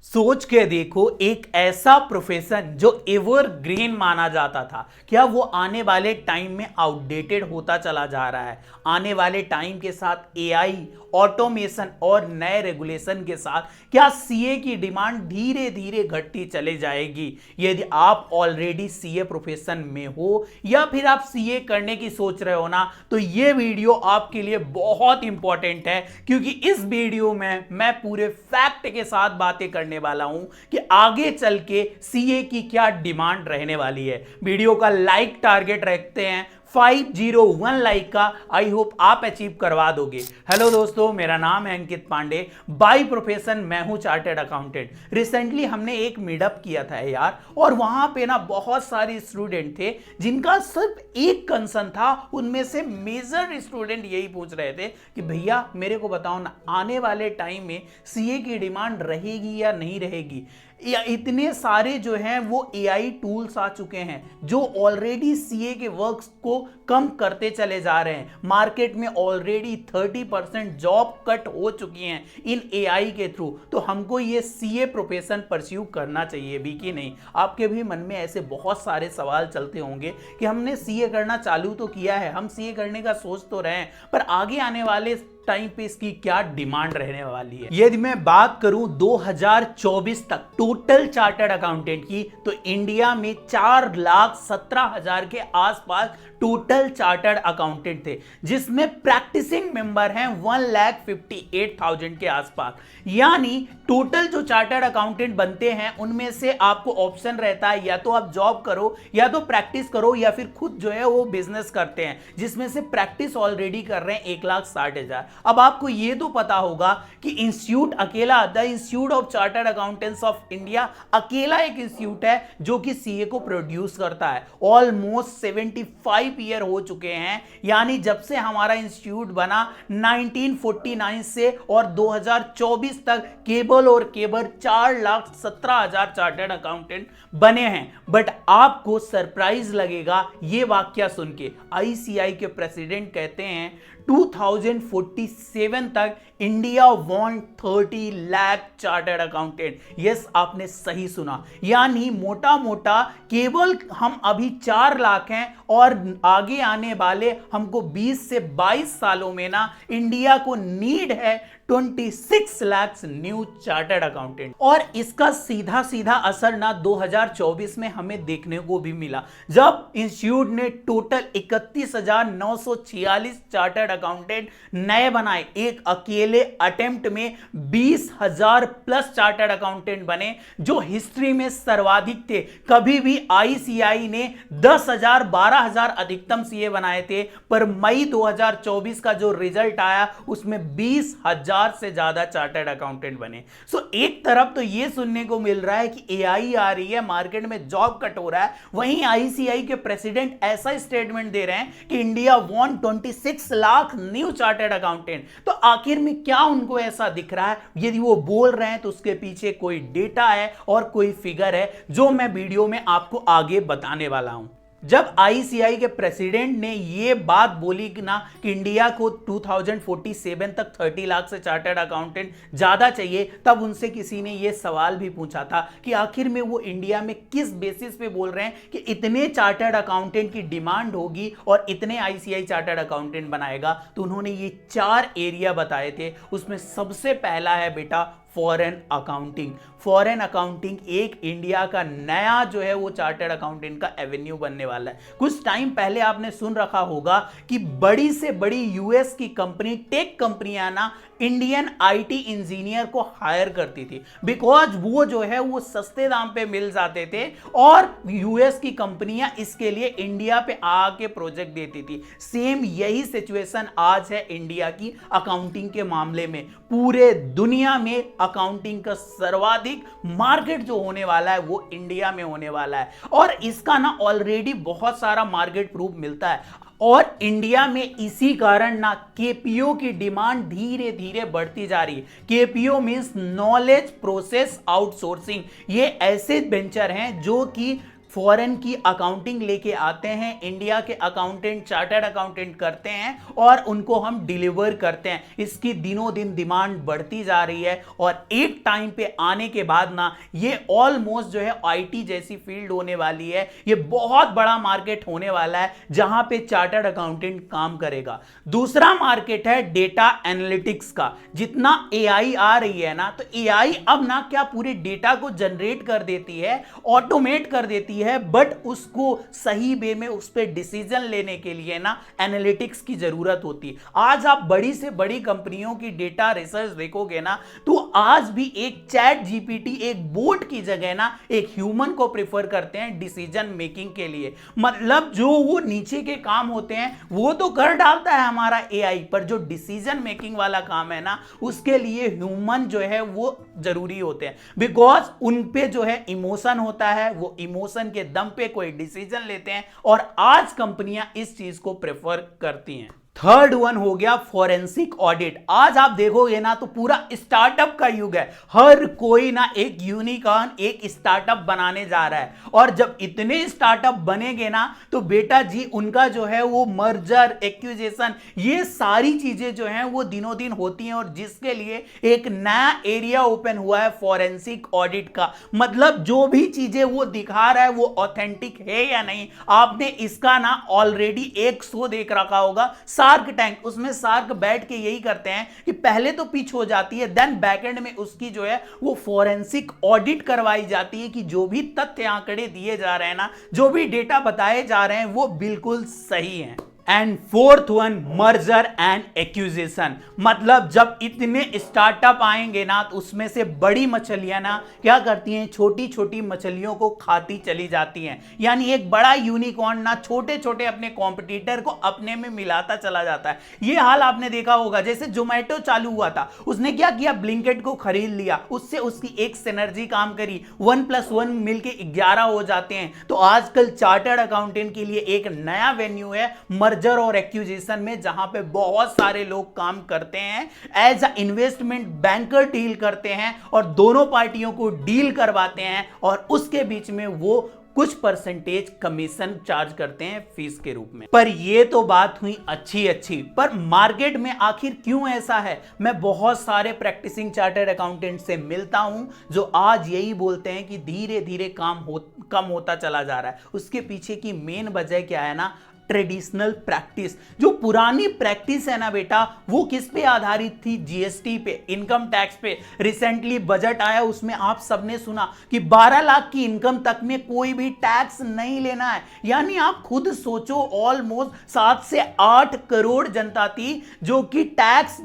सोच के देखो, एक ऐसा प्रोफेशन जो एवरग्रीन माना जाता था, क्या वो आने वाले टाइम में आउटडेटेड होता चला जा रहा है? आने वाले टाइम के साथ एआई, ऑटोमेशन और नए रेगुलेशन के साथ क्या सीए की डिमांड धीरे धीरे घटती चली जाएगी? यदि आप ऑलरेडी सीए प्रोफेशन में हो या फिर आप सीए करने की सोच रहे हो ना, तो ये वीडियो आपके लिए बहुत इंपॉर्टेंट है, क्योंकि इस वीडियो में मैं पूरे फैक्ट के साथ बातें करने वाला हूं कि आगे चल के सीए की क्या डिमांड रहने वाली है। वीडियो का लाइक टारगेट रखते हैं 501 लाइक का। आई होप आप अचीव करवा दोगे। हेलो दोस्तों, मेरा नाम है अंकित पांडे। बाय प्रोफेशन मैं हूं चार्टर्ड अकाउंटेंट। रिसेंटली हमने एक मीटअप किया था यार, और वहां पे ना बहुत सारे स्टूडेंट थे जिनका सिर्फ एक कंसर्न था। उनमें से मेजर स्टूडेंट यही पूछ रहे थे कि भैया मेरे को बताओ ना, आने वाले टाइम में सीए की डिमांड रहेगी या नहीं रहेगी? या इतने सारे जो हैं वो एआई टूल्स आ चुके हैं जो ऑलरेडी सीए के वर्क्स को कम करते चले जा रहे हैं। मार्केट में ऑलरेडी 30% जॉब कट हो चुकी हैं इन एआई के थ्रू। तो हमको ये सीए प्रोफेशन परस्यू करना चाहिए भी कि नहीं? आपके भी मन में ऐसे बहुत सारे सवाल चलते होंगे कि हमने सीए करना चालू तो किया है, हम सीए करने का सोच तो रहे हैं, पर आगे आने वाले टाइम पे इसकी क्या डिमांड रहने वाली है। यदि मैं बात करूं 2024 तक टोटल चार्टर्ड अकाउंटेंट की, तो इंडिया में 4,17,000 के आसपास टोटल चार्टर्ड अकाउंटेंट थे, जिसमें प्रैक्टिसिंग मेंबर हैं 1,58,000 के आसपास। यानी टोटल जो चार्टर्ड अकाउंटेंट बनते हैं उनमें से आपको ऑप्शन रहता है, या तो आप जॉब करो या तो प्रैक्टिस करो या फिर खुद जो है वो बिजनेस करते हैं, जिसमें से प्रैक्टिस ऑलरेडी कर रहे हैं 1,60,000। अब आपको ये तो पता होगा कि इंस्टीट्यूट अकेला, the institute of chartered accountants of India अकेला एक इंस्टीट्यूट है जो कि सीए को प्रोड्यूस करता है। ऑलमोस्ट 75 ईयर हो चुके हैं, यानी जब से हमारा इंस्टीट्यूट बना 1949 से, और 2024 तक केवल और केवल 4,17,000 चार्टर्ड अकाउंटेंट बने हैं। बट आपको सरप्राइज लगेगा ये वाक्य सुन के। आईसीआई के प्रेसिडेंट कहते हैं 2047 तक India want 30 lakh chartered accountant. Yes, आपने सही सुना। यानी मोटा मोटा केवल हम अभी 4 लाख हैं, और आगे आने वाले हमको 20 से 22 सालों में ना इंडिया को नीड है 26 लाख न्यू चार्टर्ड अकाउंटेंट। और इसका सीधा सीधा असर ना 2024 में हमें देखने को भी मिला, जब इंस्टीट्यूट ने टोटल 31,946 चार्टर्ड अकाउंटेंट नए बनाए। एक अकेले अटेम्प्ट में 20,000 प्लस चार्टर्ड अकाउंटेंट बने, जो हिस्ट्री में सर्वाधिक थे। कभी भी आईसीआई ने 10,000 12,000 अधिकतम सीए बनाए थे, पर मई 2024 का जो रिजल्ट आया उसमें 20,000 से ज्यादा चार्टर्ड अकाउंटेंट बने। सो एक तरफ तो ये सुनने को मिल रहा है कि एआई आ रही है, मार्केट में जॉब कट हो रहा है, वहीं आईसीआई के प्रेसिडेंट ऐसा स्टेटमेंट दे रहे हैं कि India want 26 lakh new chartered accountant. तो आखिर में क्या उनको ऐसा दिख रहा है? यदि वो बोल रहे हैं तो उसके पीछे कोई डेटा है और कोई फिगर है, जो मैं वीडियो में आपको आगे बताने वाला हूं। जब आईसीआई के प्रेसिडेंट ने यह बात बोली कि ना कि इंडिया को 2047 तक 30 लाख से चार्टर्ड अकाउंटेंट ज्यादा चाहिए, तब उनसे किसी ने यह सवाल भी पूछा था कि आखिर में वो इंडिया में किस बेसिस पे बोल रहे हैं कि इतने चार्टर्ड अकाउंटेंट की डिमांड होगी और इतने आईसीआई चार्टर्ड अकाउंटेंट बनाएगा। तो उन्होंने ये 4 एरिया बताए थे। उसमें सबसे पहला है बेटा फॉरेन अकाउंटिंग। फॉरेन अकाउंटिंग एक इंडिया का नया जो है वो चार्टर्ड अकाउंटेंट का एवेन्यू बनने वाला है। कुछ टाइम पहले आपने सुन रखा होगा कि बड़ी से बड़ी यूएस की कंपनी, टेक कंपनियां ना इंडियन आईटी इंजीनियर को हायर करती थी, बिकॉज वो जो है वो सस्ते दाम पे मिल जाते थे, और यूएस की कंपनियां इसके लिए इंडिया पे आके प्रोजेक्ट देती थी। सेम यही सिचुएशन आज है इंडिया की अकाउंटिंग के मामले में। पूरे दुनिया में अकाउंटिंग का सर्वाधिक मार्केट जो होने वाला है वो इंडिया में होने वाला है, और इसका ना ऑलरेडी बहुत सारा मार्केट प्रूफ मिलता है। और इंडिया में इसी कारण ना केपीओ की डिमांड धीरे धीरे बढ़ती जा रही है। KPO means knowledge process outsourcing. ये ऐसे वेंचर हैं जो कि फॉरेन की अकाउंटिंग लेके आते हैं, इंडिया के अकाउंटेंट चार्टर्ड अकाउंटेंट करते हैं और उनको हम डिलीवर करते हैं। इसकी दिनों दिन डिमांड बढ़ती जा रही है और एक टाइम पे आने के बाद ना ये ऑलमोस्ट जो है आईटी जैसी फील्ड होने वाली है। ये बहुत बड़ा मार्केट होने वाला है जहां पे चार्टर्ड अकाउंटेंट काम करेगा। दूसरा मार्केट है डेटा एनालिटिक्स का। जितना एआई आ रही है ना, तो एआई अब ना क्या पूरे डेटा को जनरेट कर देती है, ऑटोमेट कर देती है, बट उसको सही वे में उस पर डिसीजन लेने के लिए ना एनालिटिक्स की जरूरत होती है। आज आप बड़ी से बड़ी कंपनियों की डेटा रिसर्च देखोगे ना, तो आज भी एक चैट जीपीटी, एक बोट की जगह ना एक ह्यूमन को प्रेफर करते हैं डिसीजन मेकिंग के लिए। मतलब जो वो नीचे के काम होते हैं वो तो कर डालता है हमारा एआई, पर जो डिसीजन मेकिंग वाला काम है ना, उसके लिए ह्यूमन जो है वो जरूरी होते हैं। बिकॉज उन पे जो है इमोशन होता है, वो इमोशन के दम पे कोई डिसीजन लेते हैं और आज कंपनियां इस चीज को प्रेफर करती हैं। थर्ड वन हो गया फॉरेंसिक ऑडिट। आज आप देखोगे ना तो पूरा स्टार्टअप का युग है। हर कोई ना एक यूनिकॉर्न, एक स्टार्टअप बनाने जा रहा है और जब इतने स्टार्टअप बनेंगे ना तो बेटा जी उनका जो है वो मर्जर, एक्विजिशन, ये सारी चीजें जो हैं वो दिनों दिन होती हैं और जिसके लिए एक नया एरिया ओपन हुआ है फॉरेंसिक ऑडिट का। मतलब जो भी चीजें वो दिखा रहा है वो ऑथेंटिक है या नहीं। आपने इसका ना ऑलरेडी एक शो देख रखा होगा, शार्क टैंक। उसमें शार्क बैठ के यही करते हैं कि पहले तो पिच हो जाती है, देन बैकएंड में उसकी जो है वो फॉरेंसिक ऑडिट करवाई जाती है कि जो भी तथ्य आंकड़े दिए जा रहे हैं ना, जो भी डेटा बताए जा रहे हैं वो बिल्कुल सही हैं। And fourth one merger and acquisition. मतलब जब इतने स्टार्टअप आएंगे ना तो उसमें से बड़ी मछलियां ना क्या करती हैं, छोटी छोटी मछलियों को खाती चली जाती हैं। यानी एक बड़ा यूनिकॉर्न ना छोटे छोटे अपने कॉम्पिटिटर को अपने में मिलाता चला जाता है। ये हाल आपने देखा होगा, जैसे जोमेटो चालू हुआ था, उसने क्या किया, ब्लिंकिट को खरीद लिया, उससे उसकी एक सिनर्जी काम करी, 1+1 मिलके 11 हो जाते हैं। तो आजकल चार्टर्ड अकाउंटेंट के लिए एक नया वेन्यू है मर्जर और एक्विजिशन में, जहां पे बहुत सारे लोग काम करते हैं, as a investment banker deal करते हैं और दोनों पार्टियों को डील करवाते हैं और उसके बीच में वो कुछ परसेंटेज कमीशन चार्ज करते हैं फीस के रूप में। पर ये तो बात हुई अच्छी, पर मार्केट में आखिर क्यों ऐसा है? मैं बहुत सारे प्रैक्टिसिंग चार्टर्ड अकाउंटेंट से मिलता हूं जो आज यही बोलते हैं कि धीरे धीरे कम होता चला जा रहा है। उसके पीछे की मेन वजह क्या है ना, ट्रेडिशनल प्रैक्टिस। जो पुरानी प्रैक्टिस है ना बेटा, वो किस पे आधारित थी, जीएसटी पे, इनकम टैक्स पे। रिसेंटली बजट आया, उसमें आप सबने सुना कि 12 लाख की इनकम तक में कोई भी टैक्स नहीं लेना है। यानी आप खुद सोचो, ऑलमोस्ट 7 से 8 करोड़ जनता थी जो कि टैक्स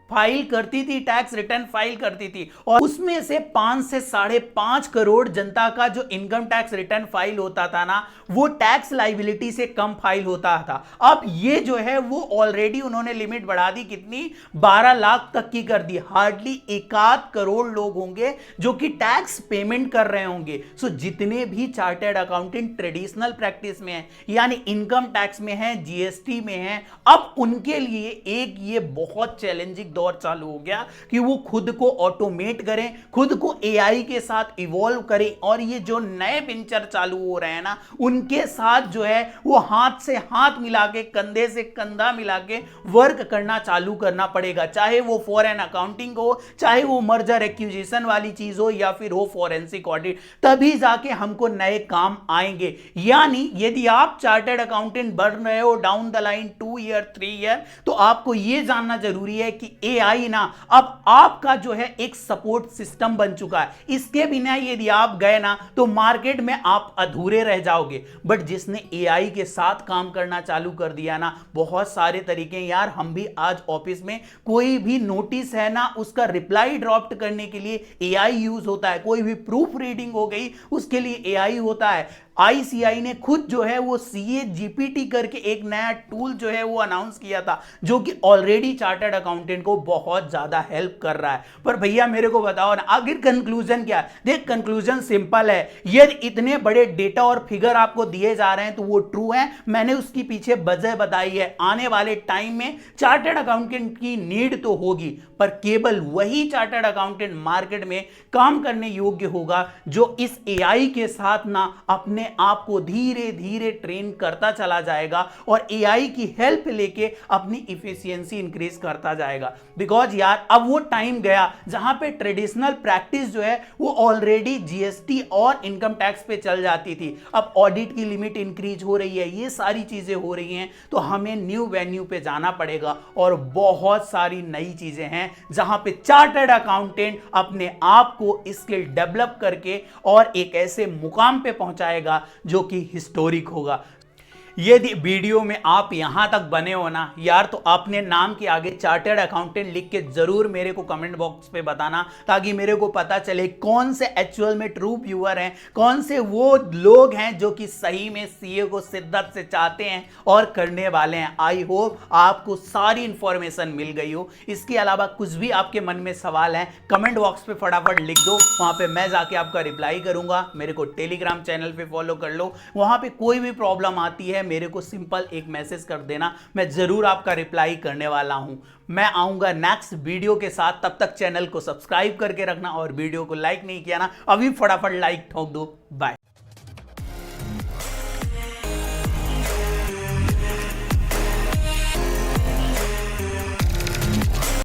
फाइल करती थी, टैक्स रिटर्न फाइल करती थी, और उसमें से 5 से 5.5 करोड़ जनता का जो इनकम टैक्स रिटर्न फाइल होता था ना, वो टैक्स लाइबिलिटी से कम फाइल होता था। अब ये जो है वो ऑलरेडी उन्होंने लिमिट बढ़ा दी, कितनी, 12 लाख तक की कर दी। हार्डली 1 करोड़ लोग होंगे जो कि टैक्स पेमेंट कर रहे होंगे। सो जितने भी चार्टर्ड अकाउंटेंट ट्रेडिशनल प्रैक्टिस में है, यानी इनकम टैक्स में है, जीएसटी में है, अब उनके लिए एक ये बहुत चैलेंजिंग दौर चालू हो गया कि वो खुद को ऑटोमेट करें, खुद को एआई के साथ इवॉल्व करें और ये जो नए वेंचर चालू हो रहे हैं ना, उनके साथ जो है वो हाथ से हाथ मिला के, कंधे से कंधा मिला के वर्क करना चालू करना पड़ेगा। चाहे वो फॉरेन अकाउंटिंग हो, चाहे वो मर्जर एक्विजिशन वाली चीज हो, या फिर हो फॉरेंसिक ऑडिट, तभी जाके हमको नए काम आएंगे। यानी यदि आप चार्टर्ड अकाउंटेंट बन रहे हो down the line 2 year 3 year, तो आपको यह जानना जरूरी है कि एआई ना अब आपका जो है एक सपोर्ट सिस्टम बन चुका है। इसके बिना यदि आप गए ना तो मार्केट में आप अधूरे रह जाओगे। बट जिसने एआई के साथ काम करना चालू कर दिया ना, बहुत सारे तरीके, यार हम भी आज ऑफिस में कोई भी नोटिस है ना, उसका रिप्लाई ड्रॉप करने के लिए एआई यूज होता है। कोई भी प्रूफ रीडिंग हो गई, उसके लिए एआई होता है। आईसीआई ने खुद जो है वो सीए जीपीटी करके एक नया टूल जो है वो अनाउंस किया था, जो कि ऑलरेडी चार्टर्ड अकाउंटेंट को बहुत ज्यादा हेल्प कर रहा है। पर भैया मेरे को बताओ ना, आखिर कंक्लूजन क्या है? देख, कंक्लूजन सिंपल है, यदि इतने बड़े डेटा और फिगर आपको दिए जा रहे हैं तो वो ट्रू है। मैंने उसकी पीछे वजह बताई है। आने वाले टाइम में चार्टर्ड अकाउंटेंट की नीड तो होगी, पर केवल वही चार्टर्ड अकाउंटेंट मार्केट में काम करने योग्य होगा जो इस एआई के साथ ना अपने अपने आप को धीरे धीरे ट्रेन करता चला जाएगा और एआई की हेल्प लेके अपनी इफिशियंसी इंक्रीज करता जाएगा। बिकॉज यार अब वो टाइम गया जहां पे ट्रेडिशनल प्रैक्टिस जो है वो ऑलरेडी जीएसटी और इनकम टैक्स पे चल जाती थी। अब ऑडिट की लिमिट इंक्रीज हो रही है, ये सारी चीजें हो रही हैं, तो हमें न्यू वेन्यू पे जाना पड़ेगा और बहुत सारी नई चीजें हैं जहां पे चार्टर्ड अकाउंटेंट अपने आप को स्किल डेवलप करके और एक ऐसे मुकाम पे पहुंचाएगा जो कि हिस्टोरिक होगा। यदि वीडियो में आप यहां तक बने हो ना यार, तो अपने नाम के आगे चार्टर्ड अकाउंटेंट लिख के जरूर मेरे को कमेंट बॉक्स पे बताना, ताकि मेरे को पता चले कौन से एक्चुअल में ट्रू व्यूअर हैं, कौन से वो लोग हैं जो कि सही में सीए को शिद्दत से चाहते हैं और करने वाले हैं। आई होप आपको सारी इंफॉर्मेशन मिल गई हो। इसके अलावा कुछ भी आपके मन में सवाल है कमेंट बॉक्स पे फटाफट लिख दो, वहां पे मैं जाके आपका रिप्लाई करूंगा। मेरे को टेलीग्राम चैनल पे फॉलो कर लो, वहां पे कोई भी प्रॉब्लम आती है मेरे को सिंपल एक मैसेज कर देना, मैं जरूर आपका रिप्लाई करने वाला हूं। मैं आऊंगा नेक्स्ट वीडियो के साथ, तब तक चैनल को सब्सक्राइब करके रखना और वीडियो को लाइक नहीं किया ना, अभी फटाफट लाइक ठोक दो। बाय।